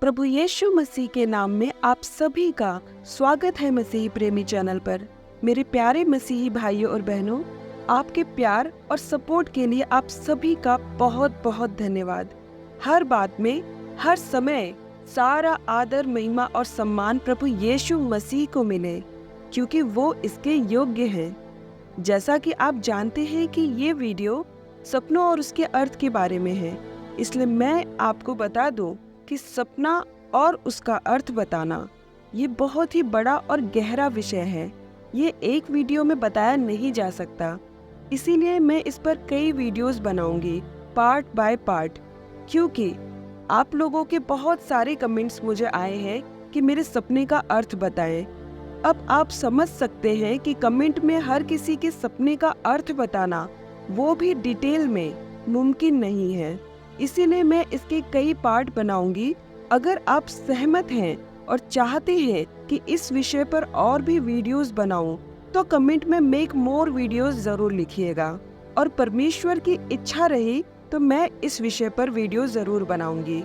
प्रभु यीशु मसीह के नाम में आप सभी का स्वागत है मसीही प्रेमी चैनल पर। मेरे प्यारे मसीही भाइयों और बहनों, आपके प्यार और सपोर्ट के लिए आप सभी का बहुत बहुत धन्यवाद। हर बात में, हर समय सारा आदर, महिमा और सम्मान प्रभु यीशु मसीह को मिले, क्योंकि वो इसके योग्य हैं। जैसा कि आप जानते हैं कि ये वीडियो सपनों और उसके अर्थ के बारे में है, इसलिए मैं आपको बता दूं कि सपना और उसका अर्थ बताना ये बहुत ही बड़ा और गहरा विषय है। ये एक वीडियो में बताया नहीं जा सकता, इसीलिए मैं इस पर कई वीडियोस बनाऊंगी पार्ट बाय पार्ट, क्योंकि आप लोगों के बहुत सारे कमेंट्स मुझे आए हैं कि मेरे सपने का अर्थ बताएं। अब आप समझ सकते हैं कि कमेंट में हर किसी के सपने का अर्थ बताना, वो भी डिटेल में, मुमकिन नहीं है। इसीलिए मैं इसके कई पार्ट बनाऊंगी। अगर आप सहमत हैं और चाहते हैं कि इस विषय पर और भी वीडियोस बनाऊं, तो कमेंट में मेक मोर वीडियोस जरूर लिखिएगा, और परमेश्वर की इच्छा रही तो मैं इस विषय पर वीडियो जरूर बनाऊंगी।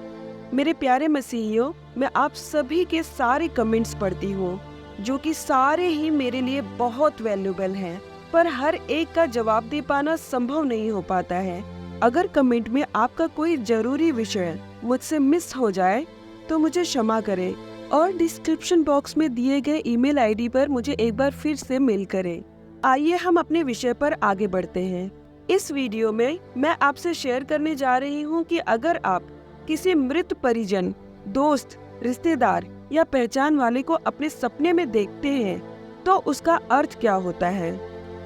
मेरे प्यारे मसीहियों, मैं आप सभी के सारे कमेंट्स पढ़ती हूँ, जो कि सारे ही मेरे लिए बहुत वैल्यूएबल हैं, पर हर एक का जवाब दे पाना संभव नहीं हो पाता है। अगर कमेंट में आपका कोई जरूरी विषय मुझसे मिस हो जाए तो मुझे क्षमा करें, और डिस्क्रिप्शन बॉक्स में दिए गए ईमेल आईडी पर मुझे एक बार फिर से मेल करें। आइए हम अपने विषय पर आगे बढ़ते हैं। इस वीडियो में मैं आपसे शेयर करने जा रही हूँ कि अगर आप किसी मृत परिजन, दोस्त, रिश्तेदार या पहचान वाले को अपने सपने में देखते हैं तो उसका अर्थ क्या होता है।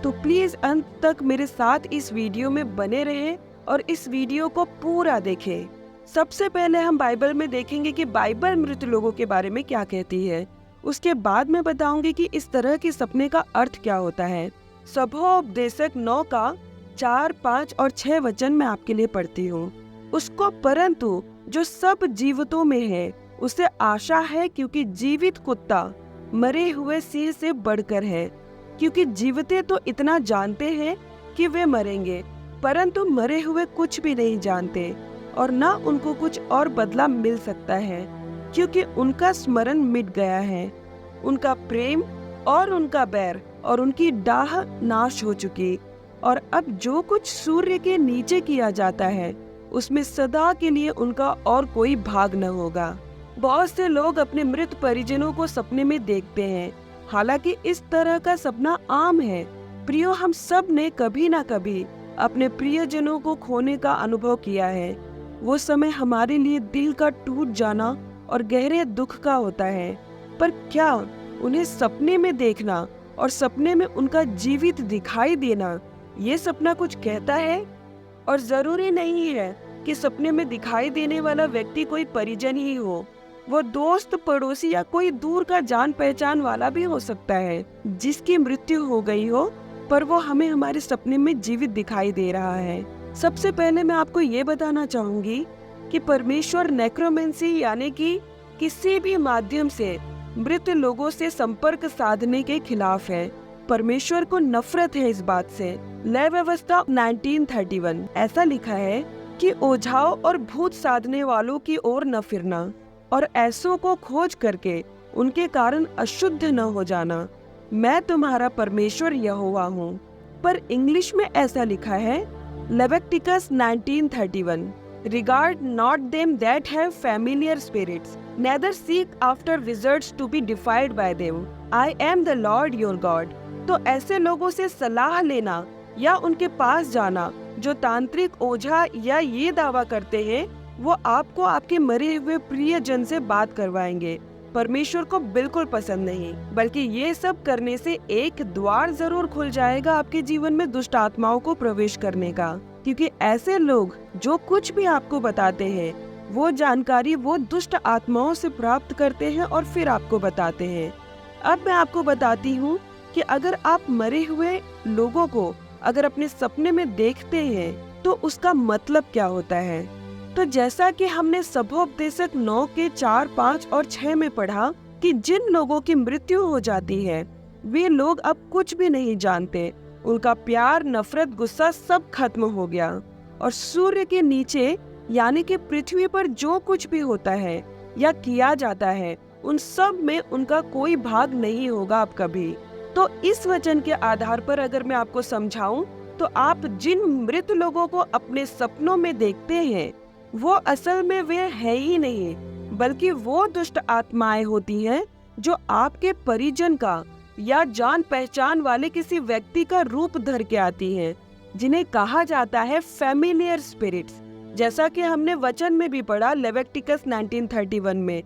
तो प्लीज अंत तक मेरे साथ इस वीडियो में बने रहें और इस वीडियो को पूरा देखें। सबसे पहले हम बाइबल में देखेंगे कि बाइबल मृत लोगों के बारे में क्या कहती है। उसके बाद मैं बताऊंगी कि इस तरह के सपने का अर्थ क्या होता है। सभोपदेशक 9 का 4, 5 और 6 वचन मैं आपके लिए पढ़ती हूँ। उसको परंतु जो सब जीवितों में है उसे आशा है, क्योंकि जीवित कुत्ता मरे हुए सिंह से बढ़कर है। क्योंकि जीविते तो इतना जानते हैं कि वे मरेंगे, परंतु मरे हुए कुछ भी नहीं जानते, और न उनको कुछ और बदला मिल सकता है, क्योंकि उनका स्मरण मिट गया है। उनका प्रेम और उनका बैर और उनकी डाह नाश हो चुकी, और अब जो कुछ सूर्य के नीचे किया जाता है उसमें सदा के लिए उनका और कोई भाग न होगा। बहुत से लोग अपने मृत परिजनों को सपने में देखते हैं। हालांकि इस तरह का सपना आम है। प्रियो, हम सब ने कभी ना कभी अपने प्रियजनों को खोने का अनुभव किया है। वो समय हमारे लिए दिल का टूट जाना और गहरे दुख का होता है। पर क्या उन्हें सपने में देखना और सपने में उनका जीवित दिखाई देना, ये सपना कुछ कहता है? और जरूरी नहीं है कि सपने में दिखाई देने वाला व्यक्ति कोई परिजन ही हो। वो दोस्त, पड़ोसी या कोई दूर का जान पहचान वाला भी हो सकता है, जिसकी मृत्यु हो गई हो पर वो हमें हमारे सपने में जीवित दिखाई दे रहा है। सबसे पहले मैं आपको ये बताना चाहूंगी कि परमेश्वर नेक्रोमेंसी यानी कि किसी भी माध्यम से मृत लोगों से संपर्क साधने के खिलाफ है। परमेश्वर को नफरत है इस बात से। लय व्यवस्था 1931 ऐसा लिखा है कि ओझाओं और भूत साधने वालों की ओर न फिरना, और ऐसों को खोज करके उनके कारण अशुद्ध न हो जाना। मैं तुम्हारा परमेश्वर यहोवा हूँ। पर इंग्लिश में ऐसा लिखा है, Leviticus 1931, regard not them that have familiar spirits, neither seek after wizards to be defiled by them, I am the Lord your God. तो ऐसे लोगों से सलाह लेना या उनके पास जाना जो तांत्रिक, ओझा या ये दावा करते हैं वो आपको आपके मरे हुए प्रियजन से बात करवाएंगे, परमेश्वर को बिल्कुल पसंद नहीं। बल्कि ये सब करने से एक द्वार जरूर खुल जाएगा आपके जीवन में दुष्ट आत्माओं को प्रवेश करने का, क्योंकि ऐसे लोग जो कुछ भी आपको बताते हैं वो जानकारी वो दुष्ट आत्माओं से प्राप्त करते हैं और फिर आपको बताते हैं। अब मैं आपको बताती हूँ कि अगर आप मरे हुए लोगों को अगर अपने सपने में देखते हैं तो उसका मतलब क्या होता है। तो जैसा कि हमने सभोपदेशक 9 के 4, 5 और 6 में पढ़ा कि जिन लोगों की मृत्यु हो जाती है वे लोग अब कुछ भी नहीं जानते। उनका प्यार, नफरत, गुस्सा सब खत्म हो गया, और सूर्य के नीचे यानी कि पृथ्वी पर जो कुछ भी होता है या किया जाता है, उन सब में उनका कोई भाग नहीं होगा अब कभी। तो इस वचन के आधार पर अगर मैं आपको समझाऊं, तो आप जिन मृत लोगों को अपने सपनों में देखते हैं, वो असल में वे है ही नहीं, बल्कि वो दुष्ट आत्माएं होती हैं जो आपके परिजन का या जान पहचान वाले किसी व्यक्ति का रूप धर के आती हैं, जिन्हें कहा जाता है फैमिलियर स्पिरिट्स। जैसा कि हमने वचन में भी पढ़ा लेविटिकस 1931 में,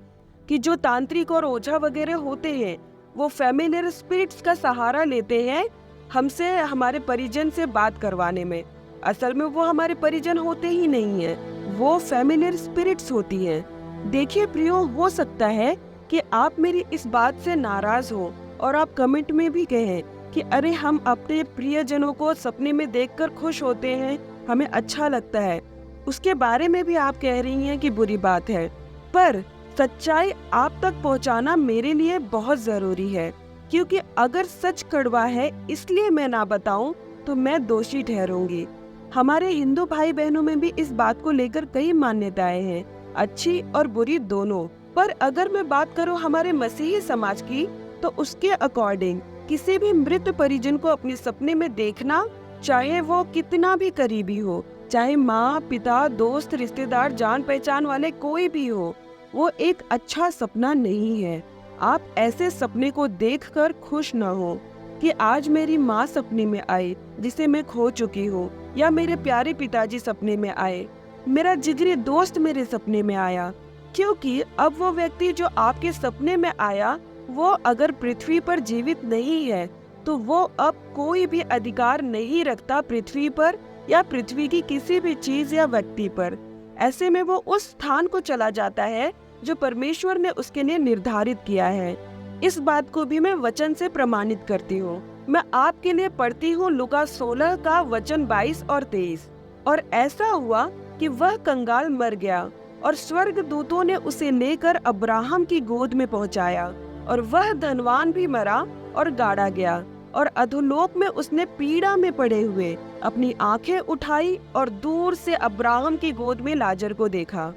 कि जो तांत्रिक और ओझा वगैरह होते हैं वो फैमिलियर स्पिरिट्स का सहारा लेते हैं हमसे, हमारे परिजन से बात करवाने में। असल में वो हमारे परिजन होते ही नहीं हैं, वो फैमिलियर स्पिरिट्स होती हैं। देखिए प्रियो, हो सकता है कि आप मेरी इस बात से नाराज हो और आप कमेंट में भी कहें कि अरे हम अपने प्रियजनों को सपने में देखकर खुश होते हैं, हमें अच्छा लगता है। उसके बारे में भी आप कह रही हैं कि बुरी बात है, पर सच्चाई आप तक पहुंचाना मेरे लिए बहुत जरूरी है, क्योंकि अगर सच कड़वा है इसलिए मैं ना बताऊं तो मैं दोषी ठहरूंगी। हमारे हिंदू भाई बहनों में भी इस बात को लेकर कई मान्यताएं हैं, अच्छी और बुरी दोनों। पर अगर मैं बात करूं हमारे मसीही समाज की, तो उसके अकॉर्डिंग किसी भी मृत परिजन को अपने सपने में देखना, चाहे वो कितना भी करीबी हो, चाहे माँ, पिता, दोस्त, रिश्तेदार, जान पहचान वाले कोई भी हो, वो एक अच्छा सपना नहीं है। आप ऐसे सपने को देखकर खुश न हो कि आज मेरी माँ सपने में आई जिसे मैं खो चुकी हूँ, या मेरे प्यारे पिताजी सपने में आए, मेरा जिगरी दोस्त मेरे सपने में आया। क्योंकि अब वो व्यक्ति जो आपके सपने में आया, वो अगर पृथ्वी पर जीवित नहीं है, तो वो अब कोई भी अधिकार नहीं रखता पृथ्वी पर या पृथ्वी की किसी भी चीज या व्यक्ति पर। ऐसे में वो उस स्थान को चला जाता है जो परमेश्वर ने उसके लिए निर्धारित किया है। इस बात को भी मैं वचन से प्रमाणित करती हूँ। मैं आपके लिए पढ़ती हूँ लूका 16 का वचन 22 और 23। और ऐसा हुआ कि वह कंगाल मर गया और स्वर्ग दूतों ने उसे लेकर अब्राहम की गोद में पहुंचाया, और वह धनवान भी मरा और गाड़ा गया, और अधोलोक में उसने पीड़ा में पड़े हुए अपनी आंखें उठाई और दूर से अब्राहम की गोद में लाजर को देखा।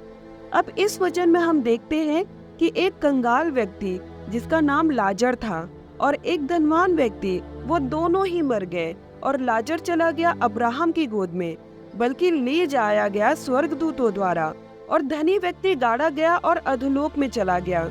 अब इस वचन में हम देखते हैं कि एक कंगाल व्यक्ति जिसका नाम लाजर था और एक धनवान व्यक्ति, वो दोनों ही मर गए, और लाजर चला गया अब्राहम की गोद में, बल्कि ले जाया गया स्वर्गदूतों द्वारा, और धनी व्यक्ति गाड़ा गया और अधोलोक में चला गया।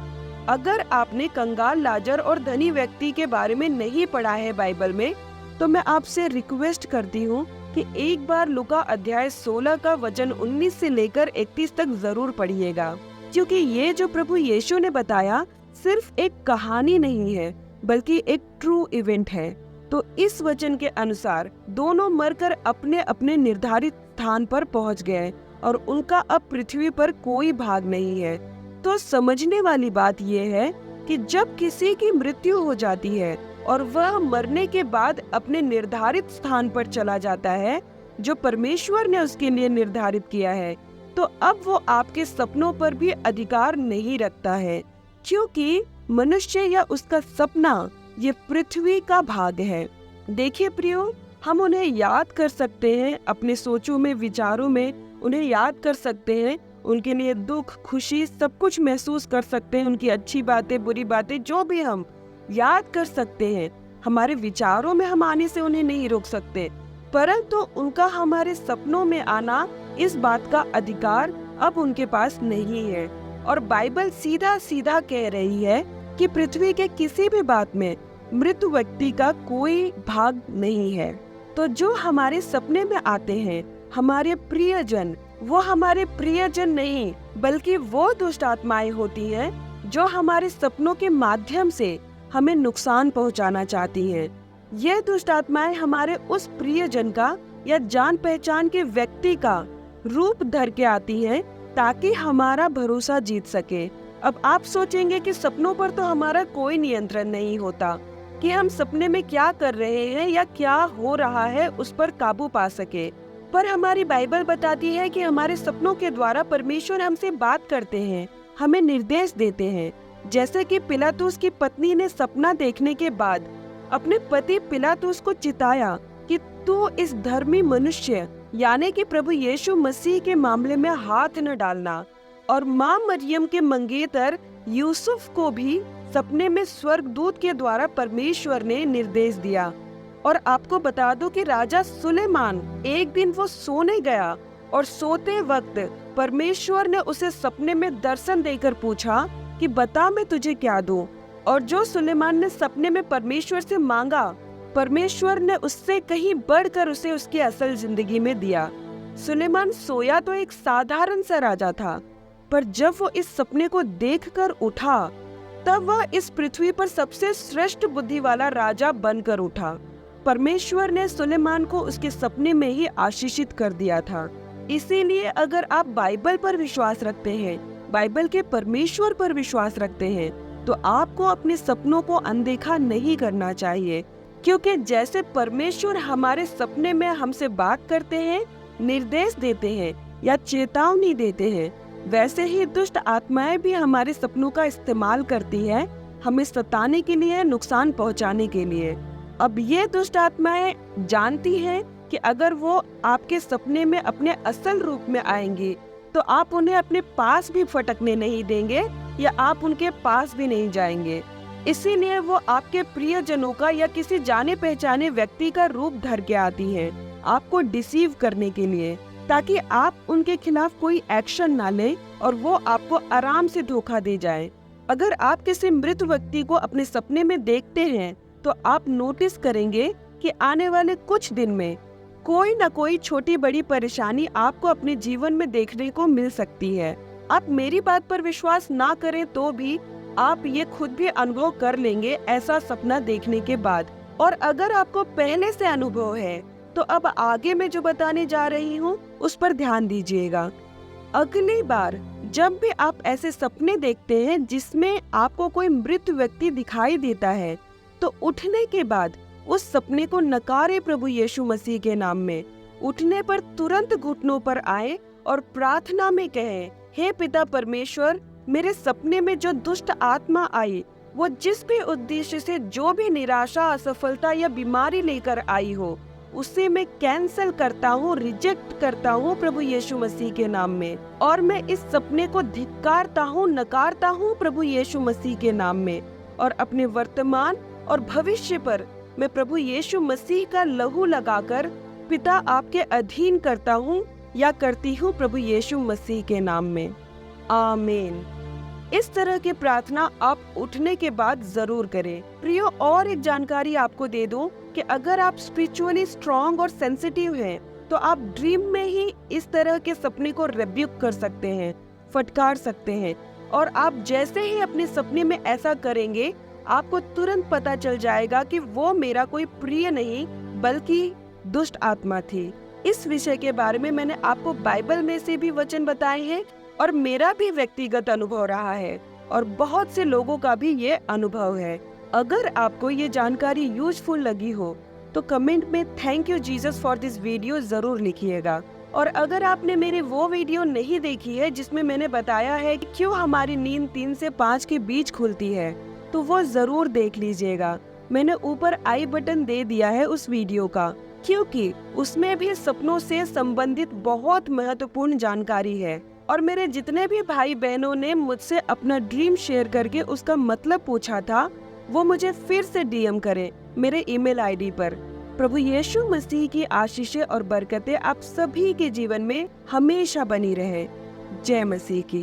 अगर आपने कंगाल, लाजर और धनी व्यक्ति के बारे में नहीं पढ़ा है बाइबल में, तो मैं आपसे रिक्वेस्ट करती हूँ कि एक बार लूका अध्याय 16 का वचन 19 से लेकर 31 तक जरूर पढ़िएगा, क्योंकि ये जो प्रभु यीशु ने बताया सिर्फ एक कहानी नहीं है, बल्कि एक ट्रू इवेंट है। तो इस वचन के अनुसार दोनों मरकर अपने अपने निर्धारित स्थान पर पहुंच गए, और उनका अब पृथ्वी पर कोई भाग नहीं है। तो समझने वाली बात यह है कि जब किसी की मृत्यु हो जाती है और वह मरने के बाद अपने निर्धारित स्थान पर चला जाता है जो परमेश्वर ने उसके लिए निर्धारित किया है, तो अब वो आपके सपनों पर भी अधिकार नहीं रखता है, क्योंकि मनुष्य या उसका सपना ये पृथ्वी का भाग है। देखिए प्रियो, हम उन्हें याद कर सकते हैं, अपने सोचों में, विचारों में उन्हें याद कर सकते हैं, उनके लिए दुख, खुशी सब कुछ महसूस कर सकते हैं, उनकी अच्छी बातें, बुरी बातें जो भी हम याद कर सकते हैं। हमारे विचारों में हम आने से उन्हें नहीं रोक सकते, परंतु उनका हमारे सपनों में आना, इस बात का अधिकार अब उनके पास नहीं है। और बाइबल सीधा सीधा कह रही है कि पृथ्वी के किसी भी बात में मृत व्यक्ति का कोई भाग नहीं है। तो जो हमारे सपने में आते हैं, हमारे प्रियजन, वो हमारे प्रियजन नहीं, बल्कि वो दुष्ट आत्माएं होती हैं जो हमारे सपनों के माध्यम से हमें नुकसान पहुंचाना चाहती हैं। ये दुष्ट आत्माएं हमारे उस प्रियजन का या जान पहचान के व्यक्ति का रूप धर के आती हैं ताकि हमारा भरोसा जीत सके। अब आप सोचेंगे कि सपनों पर तो हमारा कोई नियंत्रण नहीं होता कि हम सपने में क्या कर रहे हैं या क्या हो रहा है उस पर काबू पा सके, पर हमारी बाइबल बताती है कि हमारे सपनों के द्वारा परमेश्वर हमसे बात करते हैं, हमें निर्देश देते हैं। जैसे कि पिलातुस की पत्नी ने सपना देखने के बाद अपने पति पिलातुस को चिताया कि तू इस धर्मी मनुष्य यानी कि प्रभु यीशु मसीह के मामले में हाथ न डालना, और माँ मरियम के मंगेतर यूसुफ को भी सपने में स्वर्गदूत के द्वारा परमेश्वर ने निर्देश दिया। और आपको बता दो कि राजा सुलेमान एक दिन वो सोने गया और सोते वक्त परमेश्वर ने उसे सपने में दर्शन देकर पूछा कि बता मैं तुझे क्या दूं। और जो सुलेमान ने सपने में परमेश्वर से मांगा, परमेश्वर ने उससे कहीं बढ़कर उसे उसकी असल जिंदगी में दिया। सुलेमान सोया तो एक साधारण सा राजा था, पर जब वो इस सपने को देखकर उठा तब वह इस पृथ्वी पर सबसे श्रेष्ठ बुद्धि वाला राजा बनकर उठा। परमेश्वर ने सुलेमान को उसके सपने में ही आशीषित कर दिया था। इसीलिए अगर आप बाइबल पर विश्वास रखते हैं, बाइबल के परमेश्वर पर विश्वास रखते हैं, तो आपको अपने सपनों को अनदेखा नहीं करना चाहिए, क्योंकि जैसे परमेश्वर हमारे सपने में हमसे बात करते हैं, निर्देश देते हैं या चेतावनी देते हैं, वैसे ही दुष्ट आत्माएं भी हमारे सपनों का इस्तेमाल करती है, हमें सताने के लिए, नुकसान पहुंचाने के लिए। अब ये दुष्ट आत्माएं जानती हैं कि अगर वो आपके सपने में अपने असल रूप में आएंगी तो आप उन्हें अपने पास भी फटकने नहीं देंगे या आप उनके पास भी नहीं जाएंगे। इसीलिए वो आपके प्रियजनों का या किसी जाने पहचाने व्यक्ति का रूप धर के आती हैं, आपको डिसीव करने के लिए, ताकि आप उनके खिलाफ कोई एक्शन ना लें और वो आपको आराम से धोखा दे जाएं। अगर आप किसी मृत व्यक्ति को अपने सपने में देखते हैं तो आप नोटिस करेंगे कि आने वाले कुछ दिन में कोई न कोई छोटी बड़ी परेशानी आपको अपने जीवन में देखने को मिल सकती है। आप मेरी बात पर विश्वास ना करें तो भी आप ये खुद भी अनुभव कर लेंगे ऐसा सपना देखने के बाद। और अगर आपको पहले से अनुभव है तो अब आगे मैं जो बताने जा रही हूँ उस पर ध्यान दीजिएगा। अगली बार जब भी आप ऐसे सपने देखते हैं जिसमें आपको कोई मृत व्यक्ति दिखाई देता है, तो उठने के बाद उस सपने को नकारे प्रभु यीशु मसीह के नाम में। उठने पर तुरंत घुटनों पर आए और प्रार्थना में कहें, हे पिता परमेश्वर, मेरे सपने में जो दुष्ट आत्मा आई, वो जिस भी उद्देश्य से जो भी निराशा, असफलता या बीमारी लेकर आई हो, उसे मैं कैंसल करता हूँ, रिजेक्ट करता हूँ प्रभु यीशु मसीह के नाम में। और मैं इस सपने को धिक्कारता हूँ, नकारता हूँ प्रभु यीशु मसीह के नाम में। और अपने वर्तमान और भविष्य पर मैं प्रभु यीशु मसीह का लहू लगाकर पिता आपके अधीन करता हूँ या करती हूँ प्रभु यीशु मसीह के नाम में। आमीन। इस तरह की प्रार्थना आप उठने के बाद जरूर करें। प्रियो, और एक जानकारी आपको दे दूं कि अगर आप स्पिरिचुअली स्ट्रॉन्ग और सेंसिटिव हैं तो आप ड्रीम में ही इस तरह के सपने को रिब्यूक कर सकते हैं, फटकार सकते हैं। और आप जैसे ही अपने सपने में ऐसा करेंगे, आपको तुरंत पता चल जाएगा कि वो मेरा कोई प्रिय नहीं बल्कि दुष्ट आत्मा थी। इस विषय के बारे में मैंने आपको बाइबल में से भी वचन बताए हैं और मेरा भी व्यक्तिगत अनुभव रहा है और बहुत से लोगों का भी ये अनुभव है। अगर आपको ये जानकारी यूजफुल लगी हो तो कमेंट में thank you Jesus for this video जरूर लिखिएगा। और अगर आपने मेरी वो वीडियो नहीं देखी है जिसमें मैंने बताया है कि क्यों हमारी नींद 3 से 5 के बीच खुलती है, तो वो जरूर देख लीजिएगा। मैंने ऊपर आई बटन दे दिया है उस वीडियो का, क्योंकि उसमें भी सपनों से संबंधित बहुत महत्वपूर्ण जानकारी है। और मेरे जितने भी भाई बहनों ने मुझसे अपना ड्रीम शेयर करके उसका मतलब पूछा था, वो मुझे फिर से डीएम करें मेरे ईमेल आईडी पर। प्रभु यीशु मसीह की आशीषें और बरकतें आप सभी के जीवन में हमेशा बनी रहे। जय मसीह की।